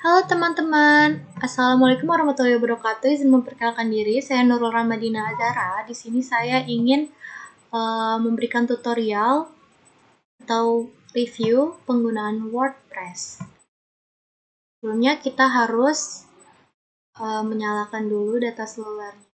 Halo teman-teman, Assalamualaikum warahmatullahi wabarakatuh. Izin memperkenalkan diri, saya Nurul Ramadina Azara. Di sini saya ingin memberikan tutorial atau review penggunaan WordPress. Sebelumnya kita harus menyalakan dulu data selulernya.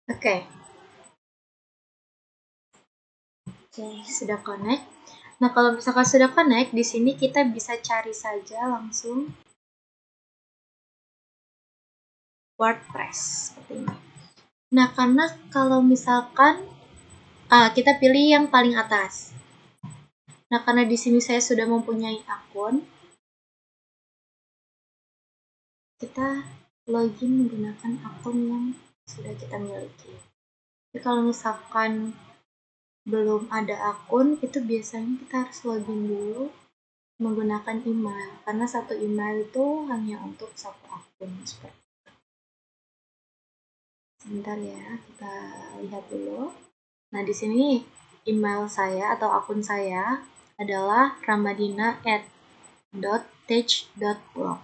Oke, sudah connect. Nah, kalau misalkan sudah connect, di sini kita bisa cari saja langsung WordPress seperti ini. Nah, karena kalau misalkan kita pilih yang paling atas. Nah, karena di sini saya sudah mempunyai akun, kita login menggunakan akun yang sudah kita miliki. Jadi kalau misalkan belum ada akun, itu biasanya kita harus login dulu menggunakan email, karena satu email itu hanya untuk satu akun. Sebentar ya, kita lihat dulu. Nah, di sini email saya atau akun saya adalah ramadina@tech.blog.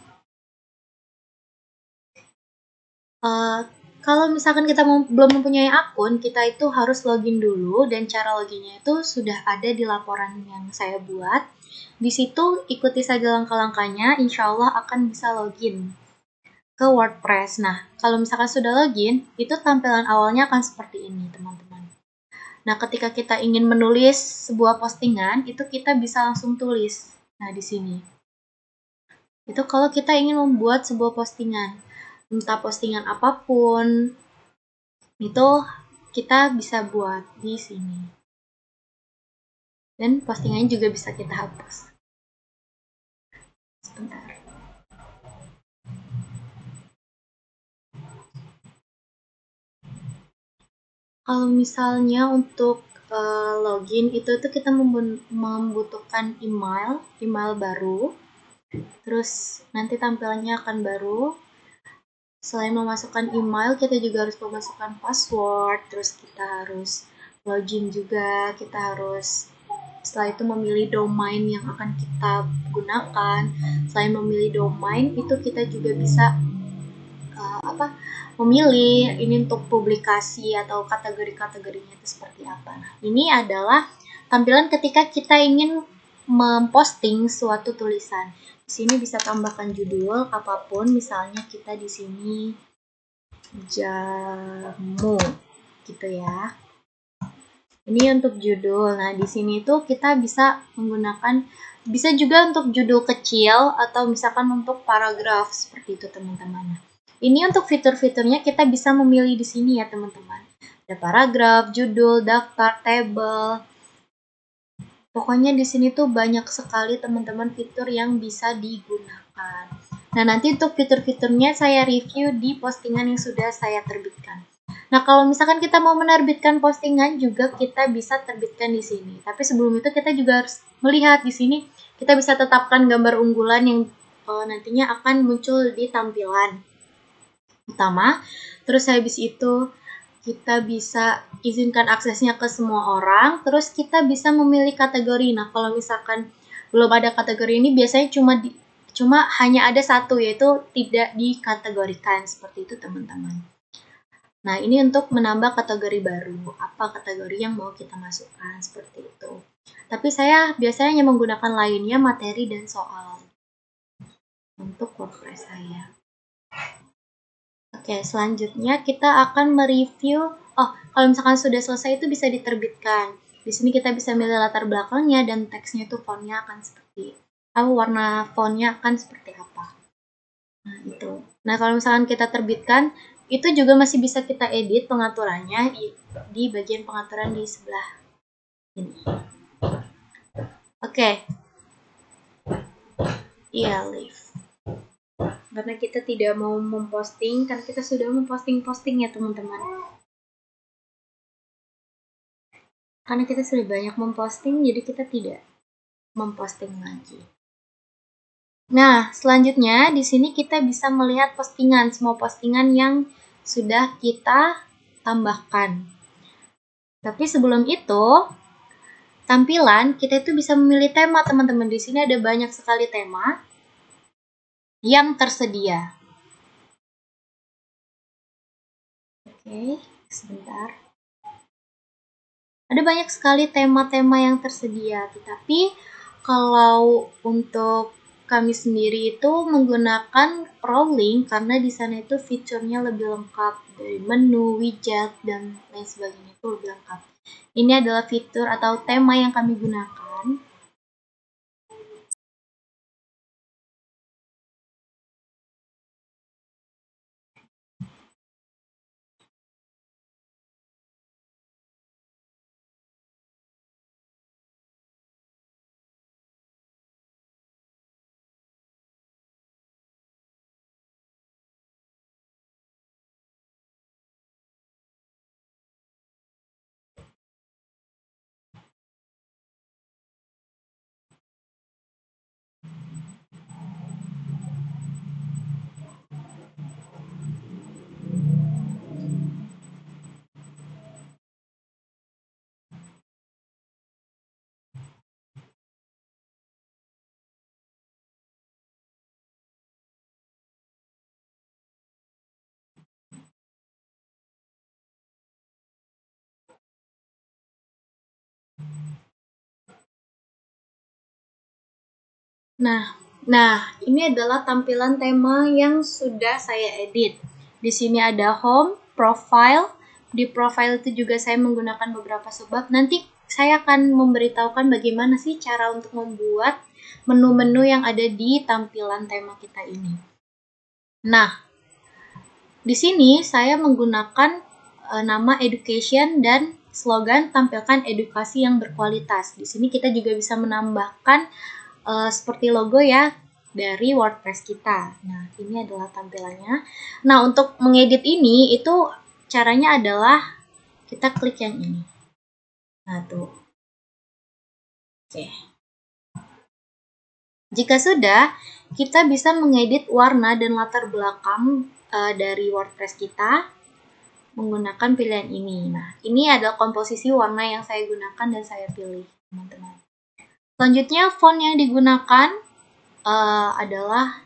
Kalau misalkan kita belum mempunyai akun, kita itu harus login dulu, dan cara loginnya itu sudah ada di laporan yang saya buat. Di situ ikuti saja langkah-langkahnya, insya Allah akan bisa login ke WordPress. Nah, kalau misalkan sudah login, itu tampilan awalnya akan seperti ini, teman-teman. Nah, ketika kita ingin menulis sebuah postingan, itu kita bisa langsung tulis. Nah, di sini. Itu kalau kita ingin membuat sebuah postingan. Entah postingan apapun, itu kita bisa buat di sini. Dan postingannya juga bisa kita hapus. Sebentar. Kalau misalnya untuk login itu tuh kita membutuhkan email baru. Terus nanti tampilannya akan baru. Selain memasukkan email, kita juga harus memasukkan password. Terus kita harus login juga. Kita harus setelah itu memilih domain yang akan kita gunakan. Selain memilih domain, itu kita juga bisa memilih ini untuk publikasi atau kategori-kategorinya itu seperti apa. Nah, ini adalah tampilan ketika kita ingin memposting suatu tulisan. Di sini bisa tambahkan judul apapun, misalnya kita di sini jamu gitu ya. Ini untuk judul. Nah, di sini tuh kita bisa menggunakan, bisa juga untuk judul kecil atau misalkan untuk paragraf seperti itu, teman-teman. Ini untuk fitur-fiturnya kita bisa memilih di sini ya, teman-teman. Ada paragraf, judul, daftar, table. Pokoknya di sini tuh banyak sekali teman-teman fitur yang bisa digunakan. Nah, nanti untuk fitur-fiturnya saya review di postingan yang sudah saya terbitkan. Nah, kalau misalkan kita mau menerbitkan postingan juga kita bisa terbitkan di sini. Tapi sebelum itu kita juga harus melihat di sini kita bisa tetapkan gambar unggulan yang nantinya akan muncul di tampilan utama. Terus habis itu kita bisa izinkan aksesnya ke semua orang. Terus kita bisa memilih kategori. Nah, kalau misalkan belum ada kategori ini biasanya cuma hanya ada satu, yaitu tidak dikategorikan seperti itu, teman-teman. Nah, ini untuk menambah kategori baru. Apa kategori yang mau kita masukkan, seperti itu. Tapi saya biasanya hanya menggunakan lainnya, materi dan soal untuk WordPress saya. Oke, selanjutnya kita akan mereview. Kalau misalkan sudah selesai itu bisa diterbitkan. Di sini kita bisa milih latar belakangnya dan teksnya itu fontnya akan seperti apa, warna fontnya akan seperti apa. Nah, itu. Nah, kalau misalkan kita terbitkan, itu juga masih bisa kita edit pengaturannya di bagian pengaturan di sebelah ini. Oke. Iya, leave. Karena kita tidak mau memposting, karena kita sudah memposting ya, teman-teman. Karena kita sudah banyak memposting, jadi kita tidak memposting lagi. Nah, selanjutnya di sini kita bisa melihat postingan, semua postingan yang sudah kita tambahkan. Tapi sebelum itu, tampilan kita itu bisa memilih tema, teman-teman. Di sini ada banyak sekali tema yang tersedia. Oke, sebentar. Ada banyak sekali tema-tema yang tersedia, tetapi kalau untuk kami sendiri itu menggunakan rolling karena di sana itu fiturnya lebih lengkap, dari menu, widget, dan lain sebagainya itu lebih lengkap. Ini adalah fitur atau tema yang kami gunakan. Nah, ini adalah tampilan tema yang sudah saya edit. Di sini ada home, profile. Di profile itu juga saya menggunakan beberapa sebab. Nanti saya akan memberitahukan bagaimana sih cara untuk membuat menu-menu yang ada di tampilan tema kita ini. Nah, di sini saya menggunakan nama education dan slogan tampilkan edukasi yang berkualitas. Di sini kita juga bisa menambahkan seperti logo ya dari WordPress kita. Nah, ini adalah tampilannya. Nah, untuk mengedit ini itu caranya adalah kita klik yang ini. Nah, tuh. Oke. Jika sudah, kita bisa mengedit warna dan latar belakang dari WordPress kita menggunakan pilihan ini. Nah, ini adalah komposisi warna yang saya gunakan dan saya pilih, teman-teman. Selanjutnya, font yang digunakan adalah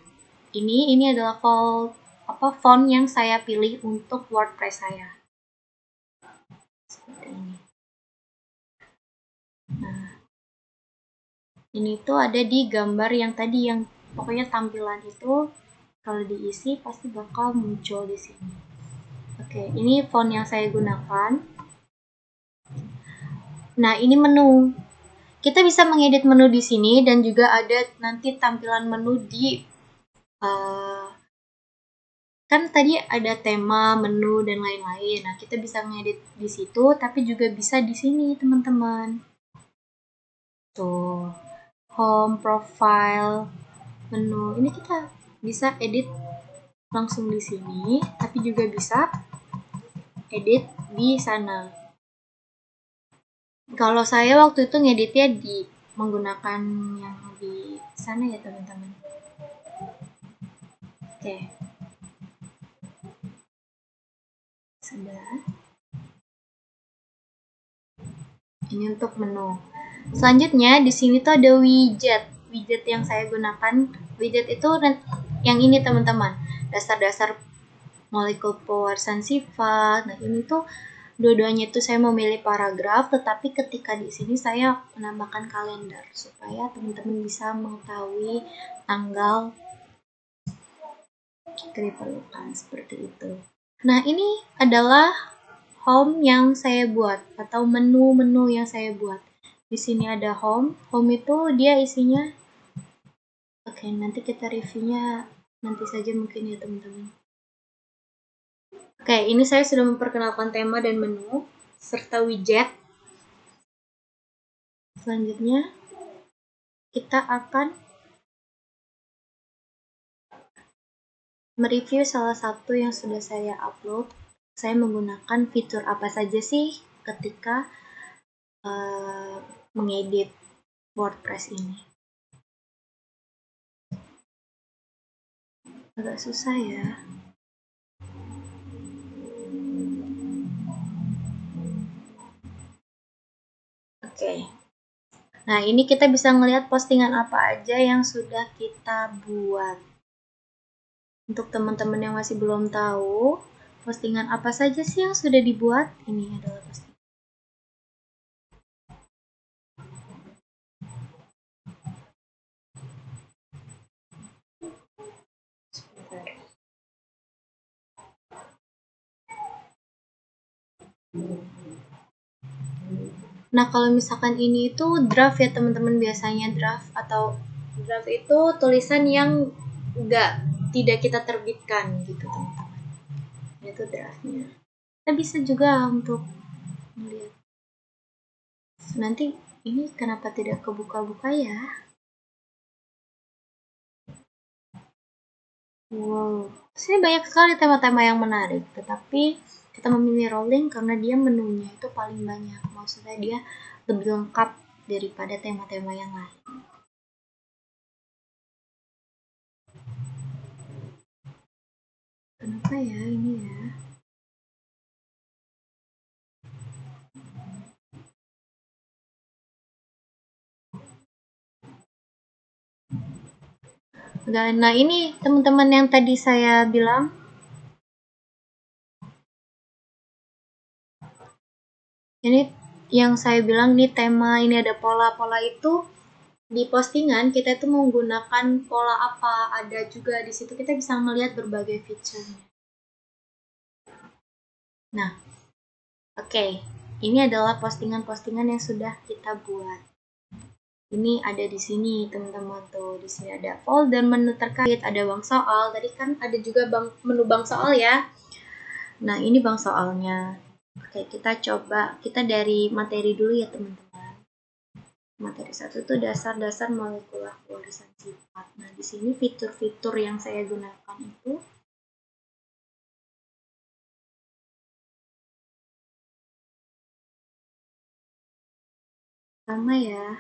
ini adalah font yang saya pilih untuk WordPress saya. Seperti ini. Nah, ini tuh ada di gambar yang tadi, yang pokoknya tampilan itu kalau diisi pasti bakal muncul di sini. Oke, ini font yang saya gunakan. Nah, ini menu. Kita bisa mengedit menu di sini dan juga ada nanti tampilan menu di kan tadi ada tema, menu, dan lain-lain. Nah, kita bisa mengedit di situ, tapi juga bisa di sini, teman-teman. Tuh, home, profile, menu. Ini kita bisa edit langsung di sini, tapi juga bisa edit di sana. Kalau saya waktu itu ngeditnya di menggunakan yang di sana ya, teman-teman. Oke. Sudah. Ini untuk menu. Selanjutnya di sini tuh ada widget. Widget yang saya gunakan, widget itu yang ini, teman-teman. Dasar-dasar molekul pewarsan sifat. Nah, ini tuh dua-duanya itu saya memilih paragraf, tetapi ketika di sini saya menambahkan kalender supaya teman-teman bisa mengetahui tanggal yang diperlukan, seperti itu. Nah, ini adalah home yang saya buat atau menu-menu yang saya buat. Di sini ada home. Home itu dia isinya. Oke, nanti kita reviewnya nanti saja mungkin ya, teman-teman. Oke, ini saya sudah memperkenalkan tema dan menu serta widget. Selanjutnya kita akan mereview salah satu yang sudah saya upload. Saya menggunakan fitur apa saja sih ketika mengedit WordPress ini. Agak susah ya. Oke. Nah, ini kita bisa ngelihat postingan apa aja yang sudah kita buat. Untuk teman-teman yang masih belum tahu, postingan apa saja sih yang sudah dibuat? Ini adalah postingan. Nah, kalau misalkan ini itu draft ya teman-teman, biasanya draft atau draft itu tulisan yang tidak kita terbitkan gitu teman-teman. Itu draftnya. Kita bisa juga untuk melihat. Nanti ini kenapa tidak kebuka-buka ya? Wow, sini banyak sekali tema-tema yang menarik, tetapi kita memilih rolling karena dia menunya itu paling banyak. Maksudnya dia lebih lengkap daripada tema-tema yang lain. Kenapa ya ini ya? Nah, ini teman-teman yang tadi saya bilang. Ini yang saya bilang nih tema, ini ada pola-pola itu di postingan kita itu menggunakan pola apa, ada juga di situ kita bisa melihat berbagai fiturnya. Nah, oke, ini adalah postingan-postingan yang sudah kita buat. Ini ada di sini teman-teman tuh, di sini ada folder menu terkait, ada bank soal. Tadi kan ada juga menu bank soal ya. Nah, ini bank soalnya. Oke, kita coba, kita dari materi dulu ya teman-teman. Materi 1 itu dasar-dasar molekular pewarisan sifat. Nah, di sini fitur-fitur yang saya gunakan itu sama ya.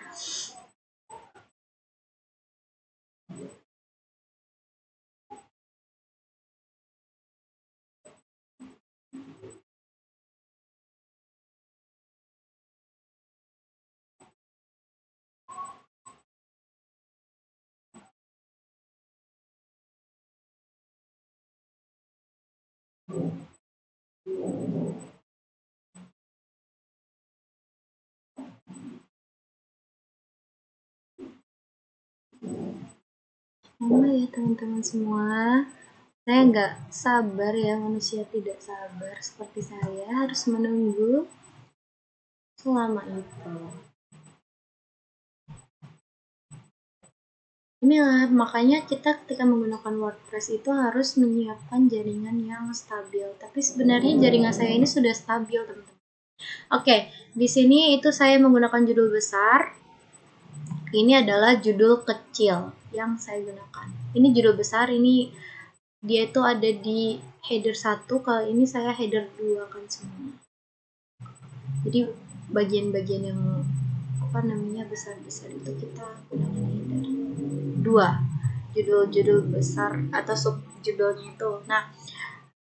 Sama ya teman-teman semua. Saya nggak sabar ya, manusia tidak sabar seperti saya harus menunggu selama itu. Inilah makanya kita ketika menggunakan WordPress itu harus menyiapkan jaringan yang stabil. Tapi sebenarnya jaringan saya ini sudah stabil, teman-teman. Oke, di sini itu saya menggunakan judul besar. Ini adalah judul kecil yang saya gunakan. Ini judul besar, ini dia itu ada di header 1, kalau ini saya header 2 kan semua. Jadi bagian-bagian yang apa namanya besar-besar itu kita gunakan header 2, judul-judul besar atau subjudulnya itu. Nah,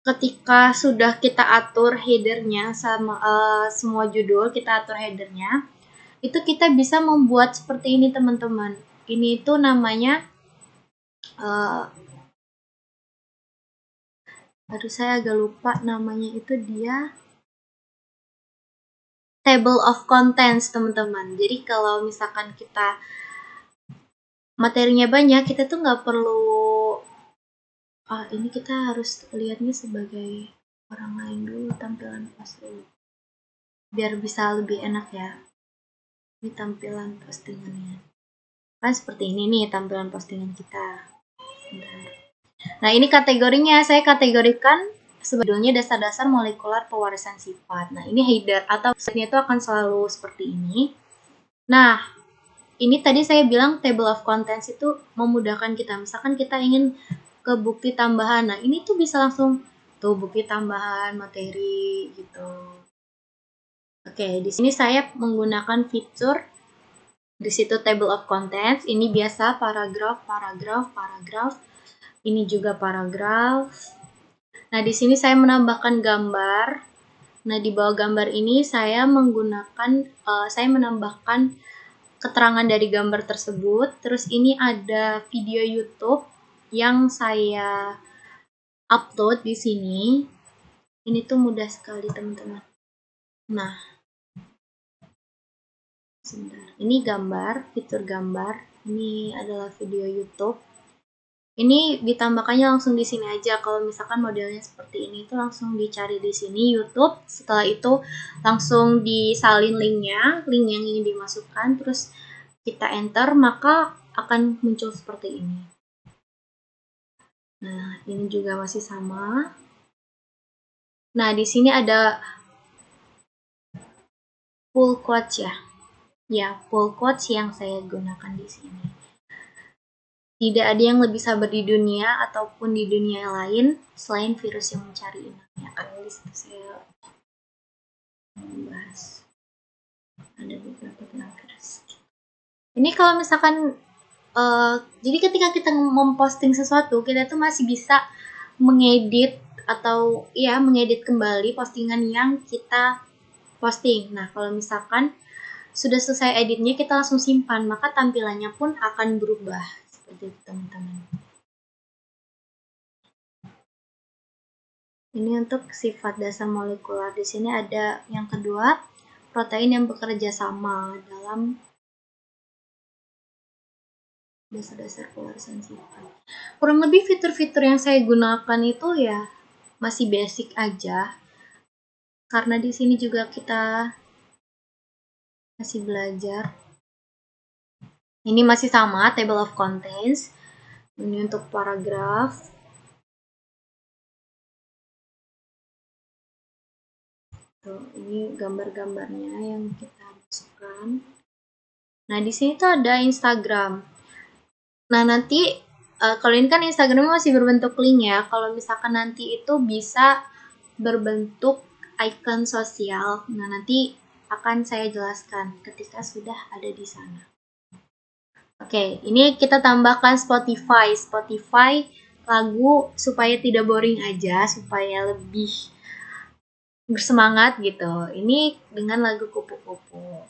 ketika sudah kita atur headernya sama semua judul kita atur headernya, itu kita bisa membuat seperti ini teman-teman. Ini itu namanya aduh saya agak lupa namanya, itu dia table of contents teman-teman. Jadi kalau misalkan kita materinya banyak, kita tuh nggak perlu ini kita harus lihatnya sebagai orang lain dulu, tampilan post dulu biar bisa lebih enak ya. Ini tampilan postingannya kan seperti ini nih tampilan postingan kita. Bentar. Nah, ini kategorinya saya kategorikan sebetulnya dasar-dasar molekular pewarisan sifat. Nah, ini header atau slide-nya itu akan selalu seperti ini. Nah, ini tadi saya bilang table of contents itu memudahkan kita. Misalkan kita ingin ke bukti tambahan. Nah, ini tuh bisa langsung tuh bukti tambahan materi gitu. Oke, di sini saya menggunakan fitur di situ table of contents. Ini biasa paragraf, paragraf, paragraf. Ini juga paragraf. Nah, di sini saya menambahkan gambar. Nah, di bawah gambar ini saya menambahkan keterangan dari gambar tersebut. Terus ini ada video YouTube yang saya upload di sini. Ini tuh mudah sekali, teman-teman. Nah, sebentar. Ini gambar, fitur gambar. Ini adalah video YouTube. Ini ditambahkannya langsung di sini aja. Kalau misalkan modelnya seperti ini itu langsung dicari di sini YouTube. Setelah itu langsung disalin linknya, link yang ingin dimasukkan, terus kita enter, maka akan muncul seperti ini. Nah, ini juga masih sama. Nah, di sini ada full quotes ya. Ya, full quotes yang saya gunakan di sini. Tidak ada yang lebih sabar di dunia ataupun di dunia lain selain virus yang mencari inangnya. Karena di situ saya membahas ada beberapa tentang virus. Ini kalau misalkan jadi ketika kita memposting sesuatu, kita tuh masih bisa mengedit atau ya mengedit kembali postingan yang kita posting. Nah, kalau misalkan sudah selesai editnya, kita langsung simpan, maka tampilannya pun akan berubah seperti itu, teman-teman. Ini untuk sifat dasar molekular. Di sini ada yang kedua, protein yang bekerja sama dalam dasar-dasar pelarisan sifat. Kurang lebih fitur-fitur yang saya gunakan itu ya masih basic aja. Karena di sini juga kita masih belajar. Ini masih sama, table of contents. Ini untuk paragraf. Tuh, ini gambar-gambarnya yang kita masukkan. Nah, di sini tuh ada Instagram. Nah, nanti kalau ini kan Instagramnya masih berbentuk link ya. Kalau misalkan nanti itu bisa berbentuk icon sosial. Nah, nanti akan saya jelaskan ketika sudah ada di sana. Oke, ini kita tambahkan Spotify. Spotify lagu supaya tidak boring aja, supaya lebih bersemangat gitu. Ini dengan lagu kupu-kupu.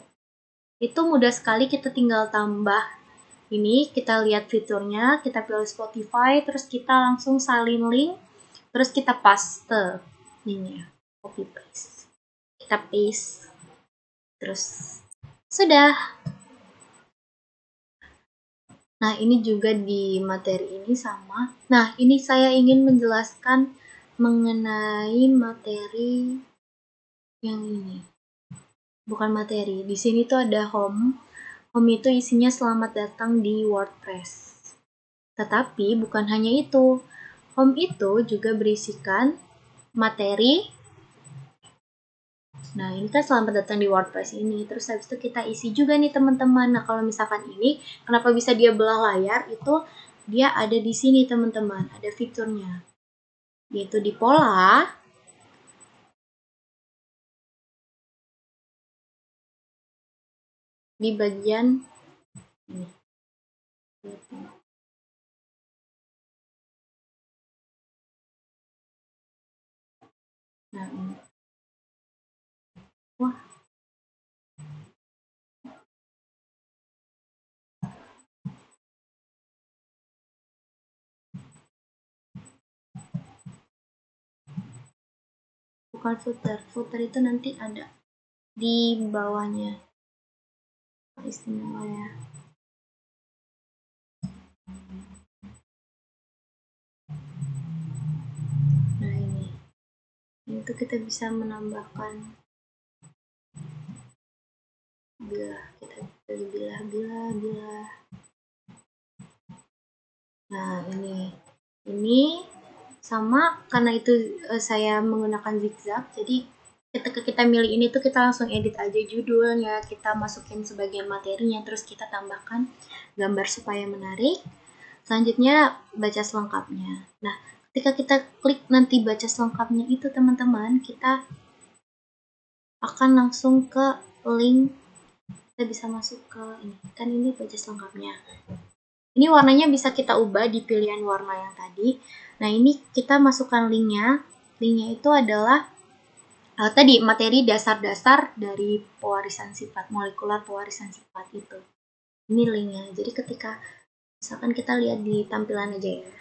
Itu mudah sekali, kita tinggal tambah. Ini kita lihat fiturnya, kita pilih Spotify, terus kita langsung salin link, terus kita paste linknya, copy paste. Kita paste, terus sudah. Nah, ini juga di materi ini sama. Nah, ini saya ingin menjelaskan mengenai materi yang ini. Bukan materi. Di sini tuh ada home. Home itu isinya selamat datang di WordPress. Tetapi bukan hanya itu. Home itu juga berisikan materi. Nah, ini kan selamat datang di WordPress ini. Terus habis itu kita isi juga nih, teman-teman. Nah, kalau misalkan ini, kenapa bisa dia belah layar? Itu dia ada di sini, teman-teman. Ada fiturnya. Yaitu di pola. Di bagian ini. Nah, ini. Wah. Bukan footer. Footer itu nanti ada di bawahnya. Istimewa ya. Nah, ini. Itu kita bisa menambahkan bilah. Kita pilih bilah. Nah, ini sama, karena itu saya menggunakan zigzag, jadi ketika kita milih ini tuh kita langsung edit aja judulnya, kita masukin sebagian materinya, terus kita tambahkan gambar supaya menarik. Selanjutnya baca selengkapnya. Nah, ketika kita klik nanti baca selengkapnya itu, teman-teman, kita akan langsung ke link, kita bisa masuk ke ini, kan ini baca selengkapnya. Ini warnanya bisa kita ubah di pilihan warna yang tadi. Nah, ini kita masukkan linknya. Linknya itu adalah tadi materi dasar-dasar dari pewarisan sifat, molekular pewarisan sifat itu. Ini linknya. Jadi ketika misalkan kita lihat di tampilan aja ya.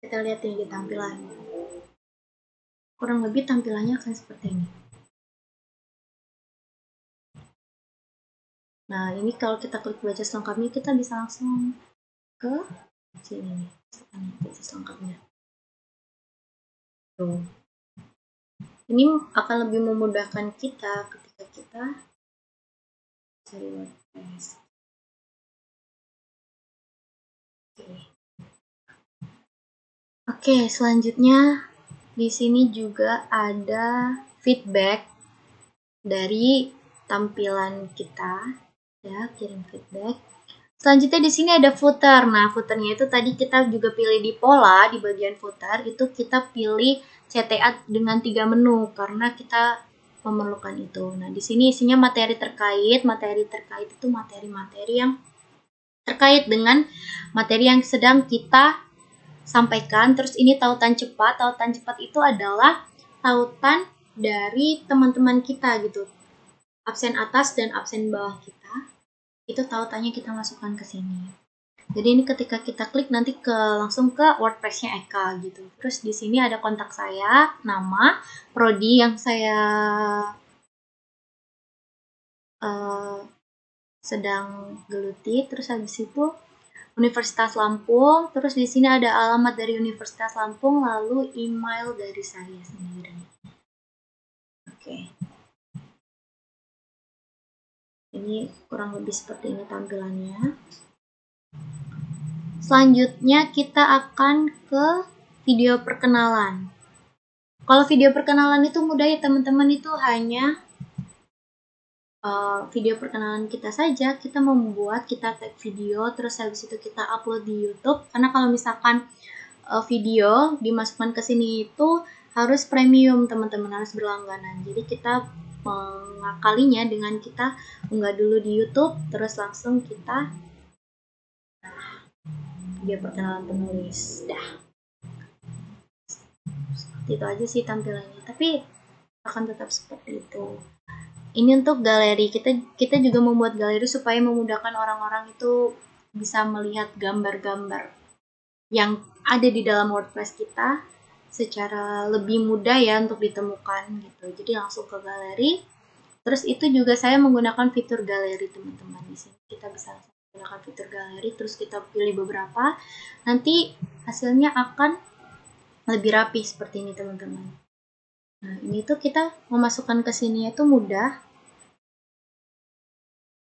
Kita lihat ini di tampilan. Kurang lebih tampilannya akan seperti ini. Nah, ini kalau kita klik baca selengkapnya, kita bisa langsung ke sini nih, baca selengkapnya. Tuh. Ini akan lebih memudahkan kita ketika kita cari WordPress. Oke, selanjutnya di sini juga ada feedback dari tampilan kita. Ya, kirim feedback. Selanjutnya di sini ada footer. Nah, footernya itu tadi kita juga pilih di pola, di bagian footer itu kita pilih CTA dengan 3 menu karena kita memerlukan itu. Nah, di sini isinya materi terkait. Materi terkait itu materi-materi yang terkait dengan materi yang sedang kita sampaikan. Terus ini tautan cepat. Tautan cepat itu adalah tautan dari teman-teman kita gitu. Absen atas dan absen bawah kita. Itu tautannya kita masukkan ke sini. Jadi ini ketika kita klik nanti langsung ke WordPress-nya Eka gitu. Terus di sini ada kontak saya, nama, prodi yang saya sedang geluti. Terus habis itu Universitas Lampung. Terus di sini ada alamat dari Universitas Lampung, lalu email dari saya sendiri. Oke. Ini kurang lebih seperti ini tampilannya. Selanjutnya kita akan ke video perkenalan. Kalau video perkenalan itu mudah ya teman-teman, itu hanya video perkenalan kita saja. Kita membuat, kita tag video, terus habis itu kita upload di YouTube. Karena kalau misalkan video dimasukkan ke sini itu harus premium teman-teman, harus berlangganan. Jadi kita mengakalinya dengan kita unggah dulu di YouTube, terus langsung kita video perkenalan penulis. Dah. Seperti itu aja sih tampilannya. Tapi akan tetap seperti itu. Ini untuk galeri. Kita juga membuat galeri supaya memudahkan orang-orang itu bisa melihat gambar-gambar yang ada di dalam WordPress kita secara lebih mudah ya untuk ditemukan gitu. Jadi langsung ke galeri. Terus itu juga saya menggunakan fitur galeri teman-teman. Di sini kita bisa menggunakan fitur galeri, terus kita pilih beberapa. Nanti hasilnya akan lebih rapi seperti ini teman-teman. Nah, ini tuh kita memasukkan ke sini itu mudah.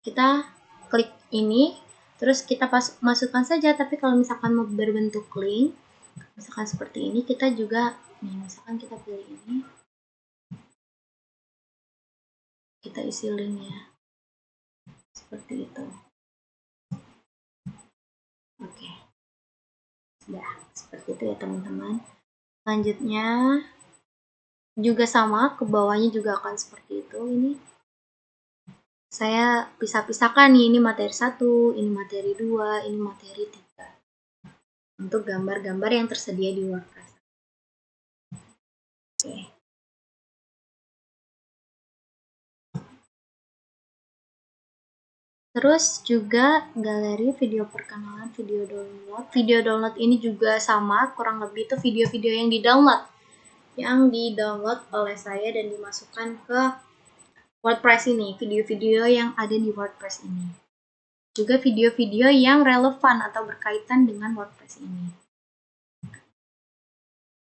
Kita klik ini, terus kita masukkan saja. Tapi kalau misalkan mau berbentuk link, misalkan seperti ini, kita juga nih, misalkan kita pilih ini, kita isi linknya seperti itu. Oke, sudah seperti itu ya teman-teman. Selanjutnya juga sama, ke bawahnya juga akan seperti itu. Ini saya pisah-pisahkan nih, ini materi 1, ini materi 2, ini materi 3 untuk gambar-gambar yang tersedia di WordPress. Oke. Terus juga galeri video perkenalan, video download. Video download ini juga sama, kurang lebih itu video-video yang di-download oleh saya dan dimasukkan ke WordPress ini, video-video yang ada di WordPress ini. Juga video-video yang relevan atau berkaitan dengan WordPress ini.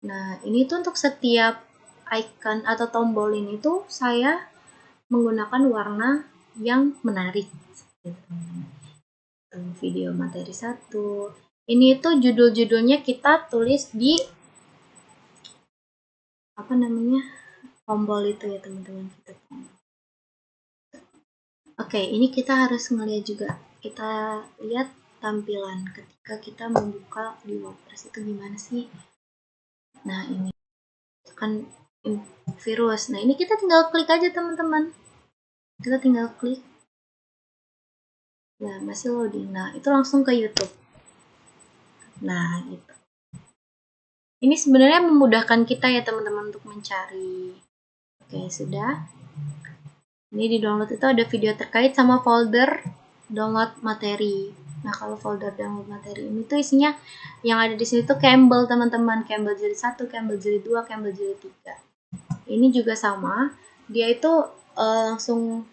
Nah, ini tuh untuk setiap icon atau tombol ini tuh saya menggunakan warna yang menarik. Video materi 1. Ini tuh judul-judulnya kita tulis di tombol itu ya teman-teman. Oke, ini kita harus ngeliat juga. Kita lihat tampilan ketika kita membuka di WordPress itu gimana sih. Nah, ini kan virus. Nah, ini kita tinggal klik aja teman-teman. Kita tinggal klik. Nah, masih loading. Nah, itu langsung ke YouTube. Nah, gitu. Ini sebenarnya memudahkan kita ya teman-teman untuk mencari. Oke, sudah. Ini di download itu ada video terkait sama folder download materi. Nah, kalau folder download materi ini tuh isinya yang ada di sini tuh Campbell teman-teman. Campbell jilid 1, Campbell jilid 2, Campbell jilid 3. Ini juga sama. Dia itu langsung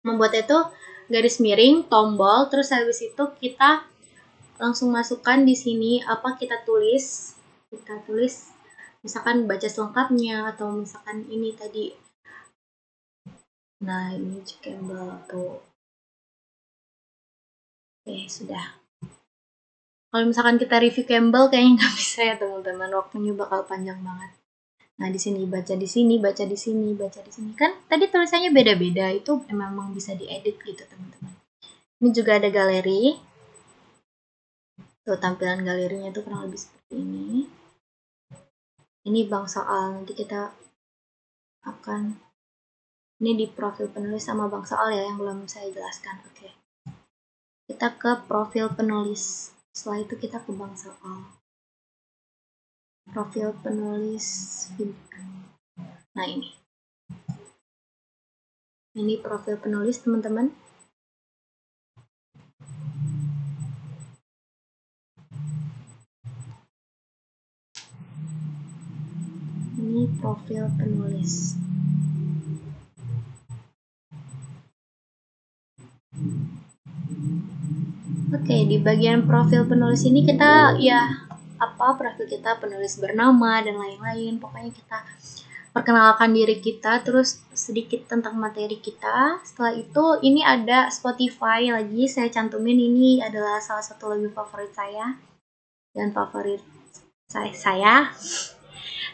membuat itu garis miring, tombol, terus habis itu kita langsung masukkan di sini apa kita tulis misalkan baca selengkapnya atau misalkan ini tadi. Nah, ini Campbell tuh. Oke, sudah. Kalau misalkan kita review Campbell kayaknya nggak bisa ya teman-teman, waktunya bakal panjang banget. Nah, di sini baca di sini, baca di sini, baca di sini. Kan tadi tulisannya beda-beda, itu memang bisa diedit gitu teman-teman. Ini juga ada galeri. Tuh, tampilan galerinya itu kurang lebih seperti ini. Ini bank soal, nanti kita akan ini di profil penulis sama bank soal ya yang belum saya jelaskan. Oke. Kita ke profil penulis. Setelah itu kita ke bank soal. Profil penulis. Nah, ini. Ini profil penulis teman-teman. Ini profil penulis. Oke, di bagian profil penulis ini kita profil kita penulis bernama dan lain-lain. Pokoknya kita perkenalkan diri kita, terus sedikit tentang materi kita. Setelah itu ini ada Spotify lagi, saya cantumin. Ini adalah salah satu lagu favorit saya dan favorit saya.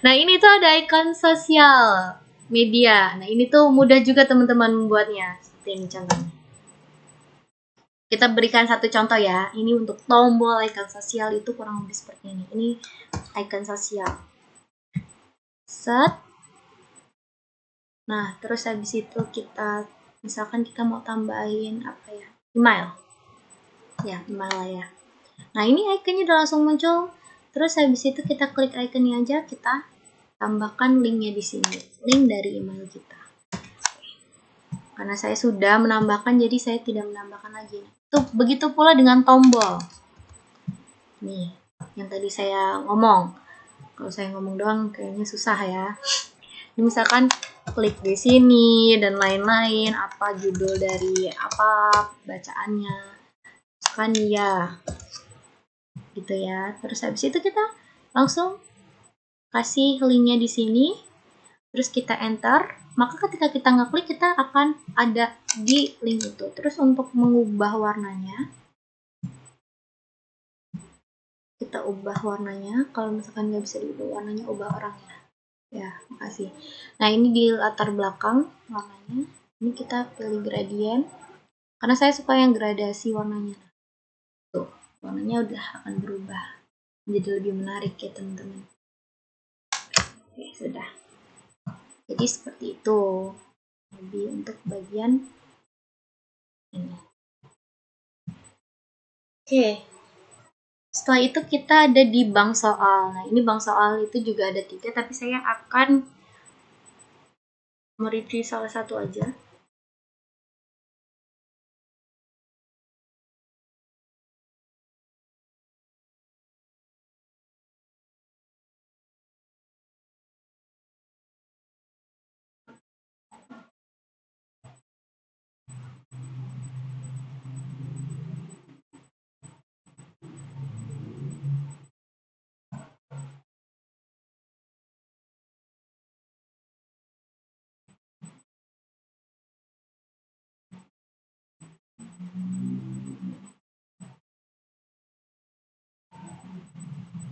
Nah, ini tuh ada ikon sosial media. Nah, ini tuh mudah juga teman-teman membuatnya. Seperti ini contohnya. Kita berikan satu contoh ya. Ini untuk tombol ikon sosial itu kurang lebih seperti ini. Ini ikon sosial. Set. Nah, terus habis itu kita misalkan kita mau tambahin apa ya? Email. Ya, email lah ya. Nah, ini ikonnya udah langsung muncul. Terus habis itu kita klik ikonnya aja, kita tambahkan linknya di sini. Link dari email kita. Karena saya sudah menambahkan, jadi saya tidak menambahkan lagi. Begitu pula dengan tombol. Nih, yang tadi saya ngomong. Kalau saya ngomong doang kayaknya susah ya. Ini misalkan klik di sini dan lain-lain, apa judul dari apa bacaannya. Misalkan ya. Gitu ya. Terus habis itu kita langsung kasih linknya di sini. Terus kita enter. Maka ketika kita ngeklik kita akan ada di link itu. Terus untuk mengubah warnanya, kita ubah warnanya. Kalau misalkan nggak bisa diubah warnanya, ubah orangnya. Ya, makasih. Nah, ini di latar belakang warnanya. Ini kita pilih gradien. Karena saya suka yang gradasi warnanya. Tuh, warnanya udah akan berubah. Menjadi lebih menarik ya teman-teman. Oke, sudah. Jadi seperti itu. Lebih untuk bagian ini. Oke. Setelah itu kita ada di bank soal. Nah, ini bank soal itu juga ada 3, tapi saya akan mereview salah satu aja.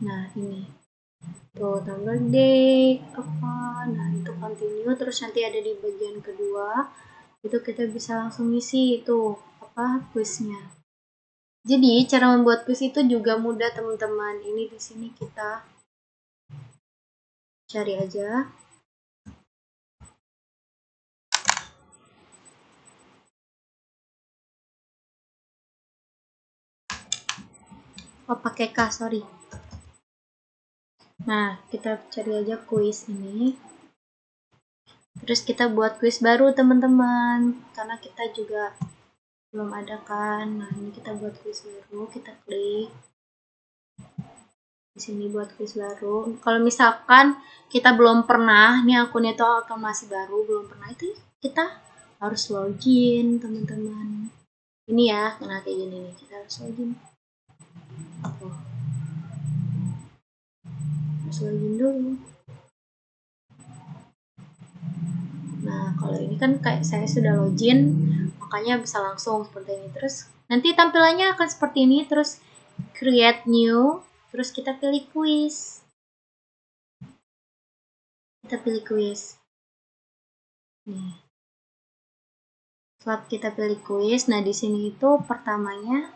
Nah, ini. Tuh, download date, apa. Nah, itu continue. Terus nanti ada di bagian kedua. Itu kita bisa langsung isi itu, kuisnya. Jadi, cara membuat kuis itu juga mudah, teman-teman. Ini di sini kita cari aja. Oh, pakai K, sorry. Nah, kita cari aja kuis ini. Terus kita buat kuis baru teman-teman, karena kita juga belum ada kan. Nah, ini kita buat kuis baru, kita klik di sini buat kuis baru. Kalau misalkan kita belum pernah, nih akunnya itu akan masih baru, belum pernah, itu kita harus login teman-teman. Ini ya, nah kayak gini nih, kita harus login. Oh. Harus login dulu. Nah, kalau ini kan kayak saya sudah login, makanya bisa langsung seperti ini. Terus nanti tampilannya akan seperti ini, terus create new, terus kita pilih quiz. Kita pilih quiz. Nih. Setelah kita pilih quiz, nah di sini itu pertamanya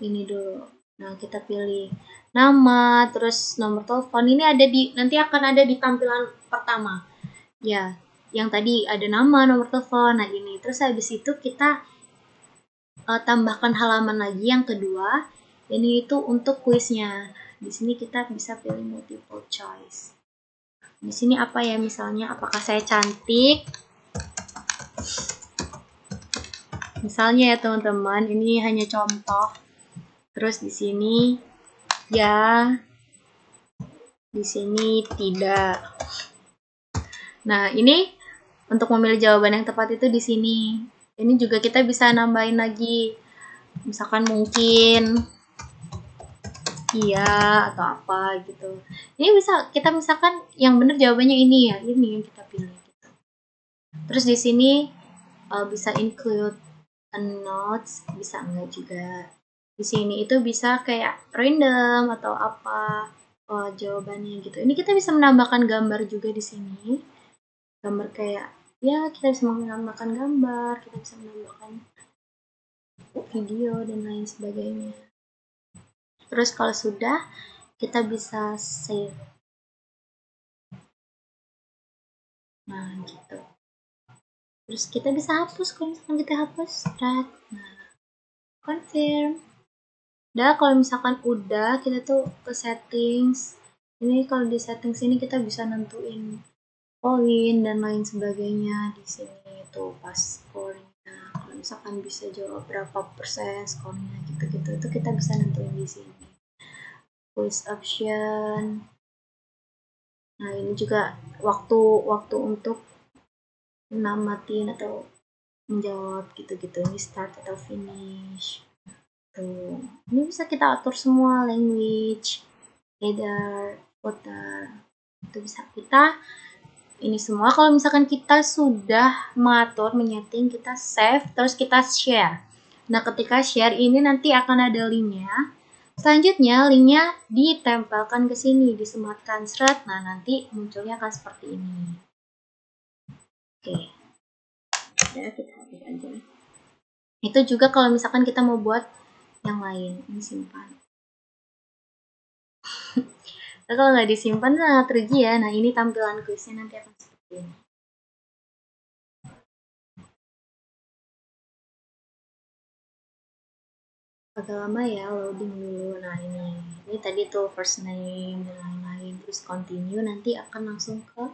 ini dulu. Nah, kita pilih nama, terus nomor telepon. Ini ada di, nanti akan ada di tampilan pertama. Ya, yang tadi ada nama, nomor telepon. Nah, ini. Terus habis itu kita tambahkan halaman lagi yang kedua. Ini itu untuk kuisnya. Di sini kita bisa pilih multiple choice. Di sini apa ya, misalnya apakah saya cantik? Misalnya ya teman-teman, ini hanya contoh. Terus di sini ya, di sini tidak. Nah, ini untuk memilih jawaban yang tepat itu di sini. Ini juga kita bisa nambahin lagi. Misalkan mungkin iya atau apa gitu. Ini bisa kita misalkan yang benar jawabannya ini ya, ini yang kita pilih gitu. Terus di sini bisa include a notes, bisa enggak juga. Di sini itu bisa kayak random atau apa jawabannya gitu. Ini kita bisa menambahkan gambar juga di sini. Gambar kayak ya, kita bisa menambahkan gambar, kita bisa menambahkan video dan lain sebagainya. Terus kalau sudah, kita bisa save. Nah, gitu. Terus kita bisa hapus, kalau misalkan kita hapus, nah, confirm. Udah, kalau misalkan udah, kita tuh ke settings. Ini kalau di settings ini kita bisa nentuin poin dan lain sebagainya. Di sini tuh pas skornya. Kalau misalkan bisa jawab berapa persen skornya gitu-gitu, itu kita bisa nentuin di sini. Quiz option. Nah, ini juga waktu untuk namatin atau menjawab gitu-gitu. Ini start atau finish. Tuh. Ini bisa kita atur semua, language, header, footer. Itu bisa kita ini semua. Kalau misalkan kita sudah mengatur, menyeting, kita save, terus kita share. Nah, ketika share ini nanti akan ada linknya. Selanjutnya, linknya ditempelkan ke sini, disematkan seret. Nah, nanti munculnya akan seperti ini. Oke. Ya, kita hapus aja. Itu juga kalau misalkan kita mau buat yang lain, ini simpan. Nah, kalau nggak disimpan, nah teruji ya. Nah, ini tampilan kuisnya nanti akan seperti ini. Agak lama ya loading dulu. Nah, ini tadi tuh first name dan lain-lain. Terus continue, nanti akan langsung ke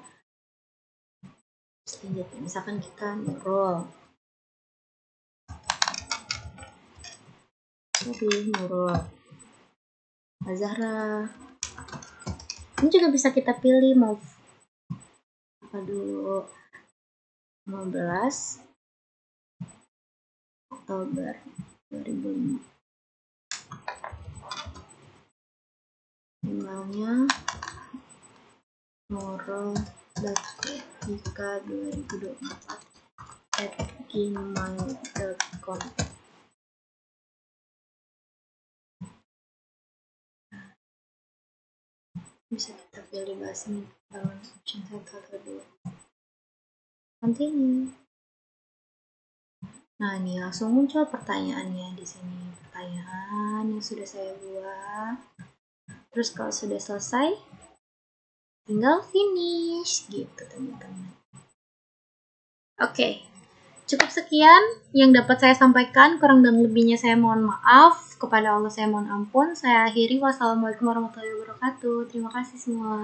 selanjutnya. Misalkan kita Nurul. Nurul. Azahra. Ini juga bisa kita pilih mau apa dulu. 15 Oktober 2005. Emailnya nurul.ika2024@gmail.com. Bisa kita pilih bahasa ini dalam option 1 atau 2. Continue. Nah, ini langsung muncul pertanyaannya di sini. Pertanyaan yang sudah saya buat. Terus kalau sudah selesai, tinggal finish gitu teman-teman. Oke. Cukup sekian yang dapat saya sampaikan, kurang dan lebihnya saya mohon maaf. Kepada Allah saya mohon ampun. Saya akhiri, wassalamualaikum warahmatullahi wabarakatuh. Terima kasih semua.